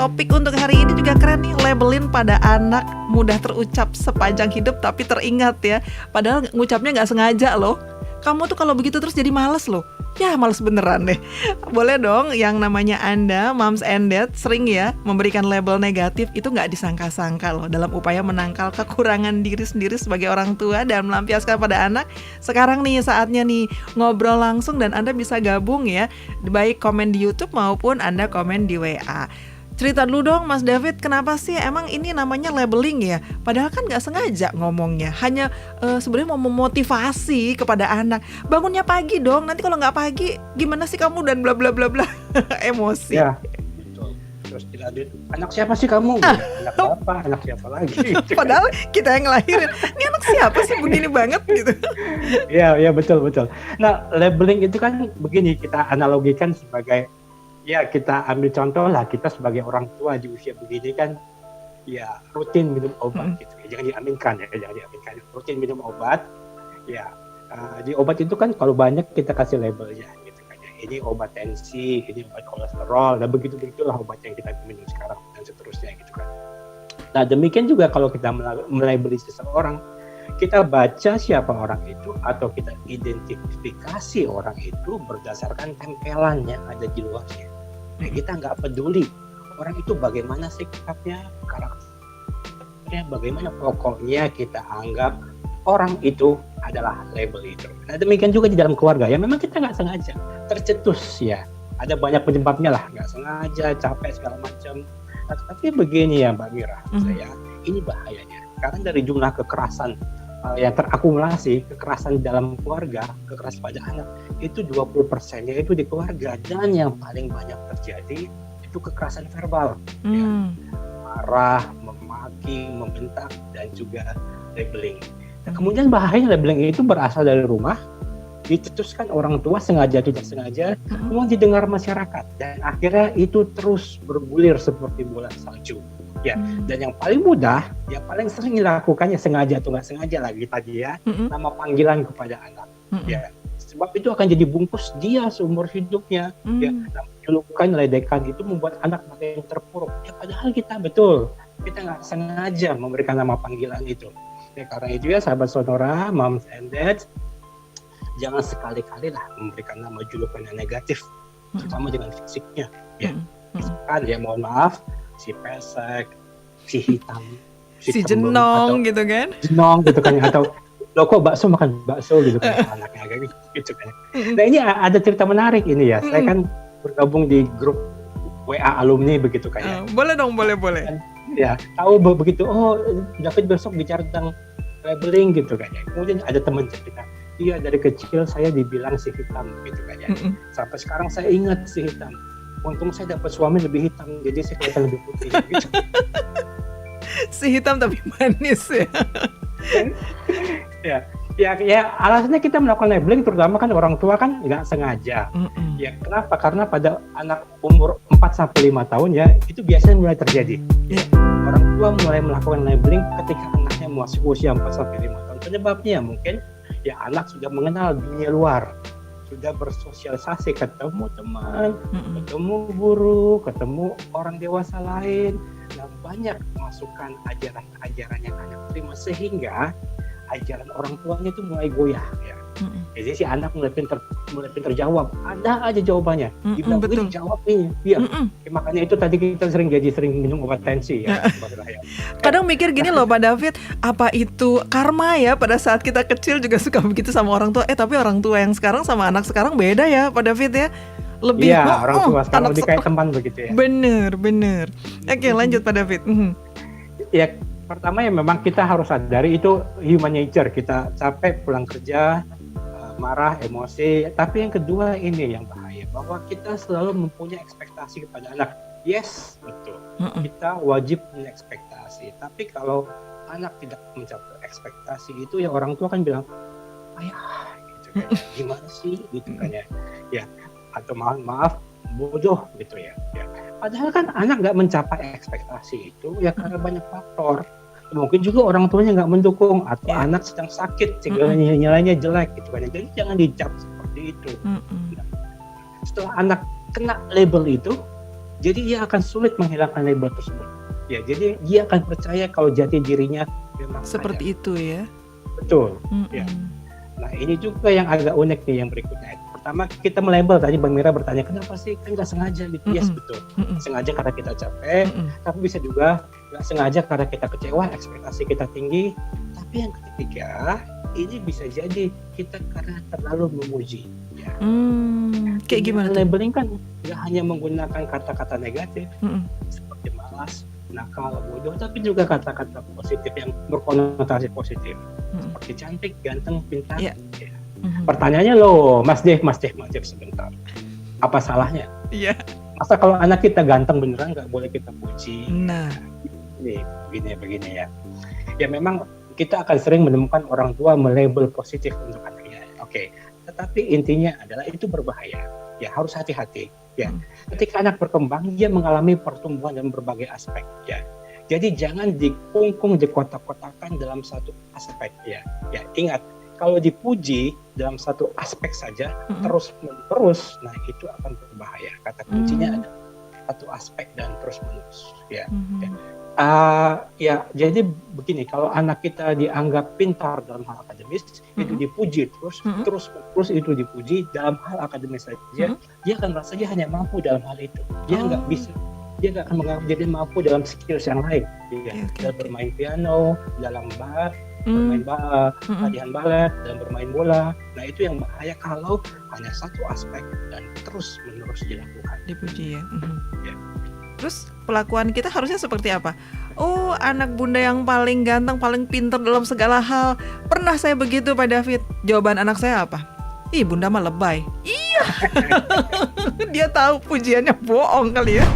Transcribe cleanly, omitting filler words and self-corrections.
Topik untuk hari ini juga keren nih, labelin pada anak mudah terucap sepanjang hidup tapi teringat ya. Padahal ngucapnya nggak sengaja loh. Kamu tuh kalau begitu terus jadi males loh. Ya males beneran deh. Boleh dong yang namanya Anda, moms and dad, sering ya memberikan label negatif itu nggak disangka-sangka loh dalam upaya menangkal kekurangan diri sendiri sebagai orang tua dan melampiaskan pada anak. Sekarang nih saatnya nih ngobrol langsung dan Anda bisa gabung ya, baik komen di YouTube maupun Anda komen di WA. Cerita dulu dong Mas David, kenapa sih emang ini namanya labeling ya? Padahal kan gak sengaja ngomongnya, hanya sebenarnya mau memotivasi kepada anak. Bangunnya pagi dong, nanti kalau gak pagi gimana sih kamu dan bla bla bla bla. Emosi. Ya, betul. Terus dilanjut, anak siapa sih kamu? Anak apa? Anak siapa lagi? Padahal kita yang ngelahirin. Ini anak siapa sih begini banget gitu. Ya betul. Nah, labeling itu kan begini, kita analogikan sebagai, ya kita ambil contoh lah, kita sebagai orang tua di usia begini kan ya rutin minum obat gitu ya. Jangan diaminkan, rutin minum obat ya. Di obat itu kan kalau banyak kita kasih labelnya gitu kan ya. Ini obat tensi, ini obat kolesterol, dan begitulah obat yang kita minum sekarang dan seterusnya gitu kan. Nah demikian juga kalau kita melabeli seseorang, kita baca siapa orang itu atau kita identifikasi orang itu berdasarkan tempelan yang ada di luarnya. Nah, kita nggak peduli orang itu bagaimana sikapnya, karakternya, bagaimana, pokoknya kita anggap orang itu adalah label itu. Nah demikian juga di dalam keluarga ya, memang kita nggak sengaja tercetus ya, ada banyak penyebabnya lah, nggak sengaja, capek segala macam. Nah, tapi begini ya Mbak Mira, saya ini bahayanya karena dari jumlah kekerasan yang terakumulasi, kekerasan dalam keluarga, kekerasan pada anak itu 20%-nya itu di keluarga, dan yang paling banyak terjadi itu kekerasan verbal, ya. Marah, memaki, membentak, dan juga labeling. Nah, kemudian bahayanya labeling itu berasal dari rumah, dicetuskan orang tua sengaja tidak sengaja, kemudian didengar masyarakat, dan akhirnya itu terus bergulir seperti bola salju. Ya, dan yang paling mudah, yang paling sering dilakukannya sengaja atau nggak sengaja lagi tadi ya, nama panggilan kepada anak. Ya, sebab itu akan jadi bungkus dia seumur hidupnya. Ya, julukan, ledekan itu membuat anak makin terpuruk. Ya, padahal kita nggak sengaja memberikan nama panggilan itu. Ya, karena itu ya sahabat Sonora, moms and dads, jangan sekali-kali lah memberikan nama julukan yang negatif, terutama dengan fisiknya. Ya, misalkan ya mohon maaf, si pesek, si hitam, si jenong gitu kan? Jenong gitu kan, atau lo kok bakso makan bakso gitu kan anaknya kayak gitu kan. Nah ini ada cerita menarik ini ya. Saya kan bergabung di grup WA alumni begitu kan ya. Boleh dong, boleh. Ya tahu begitu. Oh David besok bicara tentang labeling gitu kan ya. Kemudian ada teman cerita, iya dari kecil saya dibilang si hitam gitu kan ya. Sampai sekarang saya ingat si hitam. Untung saya dapat suami lebih hitam, jadi saya kelihatan lebih putih. Gitu. Si hitam tapi manis ya. Ya, alasannya kita melakukan labeling, terutama kan orang tua kan nggak sengaja. Ya, kenapa? Karena pada anak umur 4-5 tahun ya, itu biasanya mulai terjadi. Ya, orang tua mulai melakukan labeling ketika anaknya masih usia 4-5 tahun. Penyebabnya mungkin ya anak sudah mengenal dunia luar, sudah bersosialisasi, ketemu teman, ketemu guru, ketemu orang dewasa lain, dan banyak masukan ajaran-ajaran yang anak terima, sehingga ajaran orang tuanya itu mulai goyah ya. Jadi si anak mulai pinter jawab, ada aja jawabannya. Dibilang ini jawab ini, ya. Makanya itu tadi kita sering minum obat tensi ya. Kadang mikir gini loh Pak David, apa itu karma ya, pada saat kita kecil juga suka begitu sama orang tua. Tapi orang tua yang sekarang sama anak sekarang beda ya Pak David ya. Lebih orang tua sekarang lebih kayak teman begitu ya. Bener. Oke, lanjut Pak David. Ya, pertama ya memang kita harus sadari itu human nature. Kita capek pulang kerja, marah, emosi. Tapi yang kedua ini yang bahaya, bahwa kita selalu mempunyai ekspektasi kepada anak. Yes, betul. Kita wajib punya ekspektasi. Tapi kalau anak tidak mencapai ekspektasi itu, ya orang tua kan bilang, ayah, gitu kan, gimana sih, gitu kan ya. Ya, atau maaf, bodoh gitu ya. Padahal kan anak nggak mencapai ekspektasi itu ya karena banyak faktor. Mungkin juga orang tuanya nggak mendukung, atau anak sedang sakit sehingga nilainya jelek gitu kan. Jadi jangan dicap seperti itu. Nah, setelah anak kena label itu, Jadi dia akan sulit menghilangkan label tersebut. Ya, jadi dia akan percaya kalau jati dirinya memang seperti ada. itu ya. Betul. Ya. Nah, ini juga yang agak unik nih yang berikutnya. Pertama, kita melabel, tadi Bang Mira bertanya kenapa sih, kan nggak sengaja gitu. Yes, betul. Sengaja karena kita capek, tapi bisa juga nggak sengaja karena kita kecewa, ekspektasi kita tinggi. Tapi yang ketiga, ini bisa jadi kita karena terlalu memuji. Ya. Kayak gimana tuh? Labeling kan nggak hanya menggunakan kata-kata negatif seperti malas, nakal, bodoh, tapi juga kata-kata positif yang berkonotasi positif seperti cantik, ganteng, pintar. Ya. Pertanyaannya loh, Mas Dev sebentar, apa salahnya? Iya. Masa kalau anak kita ganteng beneran nggak boleh kita puji? Nah, ini begini ya. Ya memang kita akan sering menemukan orang tua melabel positif untuk anaknya. Oke. Tetapi intinya adalah itu berbahaya. Ya harus hati-hati. Ya, ketika anak berkembang dia mengalami pertumbuhan dalam berbagai aspek. Ya, jadi jangan dikungkung, dikotak-kotakan dalam satu aspek. Ya, ingat kalau dipuji dalam satu aspek saja terus-menerus, nah itu akan berbahaya. Kata kuncinya ada satu aspek dan terus-menerus. Ya. Ya, jadi begini, kalau anak kita dianggap pintar dalam hal akademis, itu dipuji terus itu dipuji dalam hal akademis saja, dia akan merasa dia hanya mampu dalam hal itu. Dia nggak bisa, dia nggak akan menganggap jadi mampu dalam skills yang lain. Dalam bermain piano, dalam bermain latihan balet, dan bermain bola. Nah itu yang bahaya kalau hanya satu aspek dan terus-menerus dilakukan. Dipuji ya. Ya. Terus pelakuan kita harusnya seperti apa? Oh, anak bunda yang paling ganteng, paling pintar dalam segala hal. Pernah saya begitu Pak David. Jawaban anak saya apa? Ih, bunda mah lebay. Iya. Dia tahu pujiannya bohong kali ya.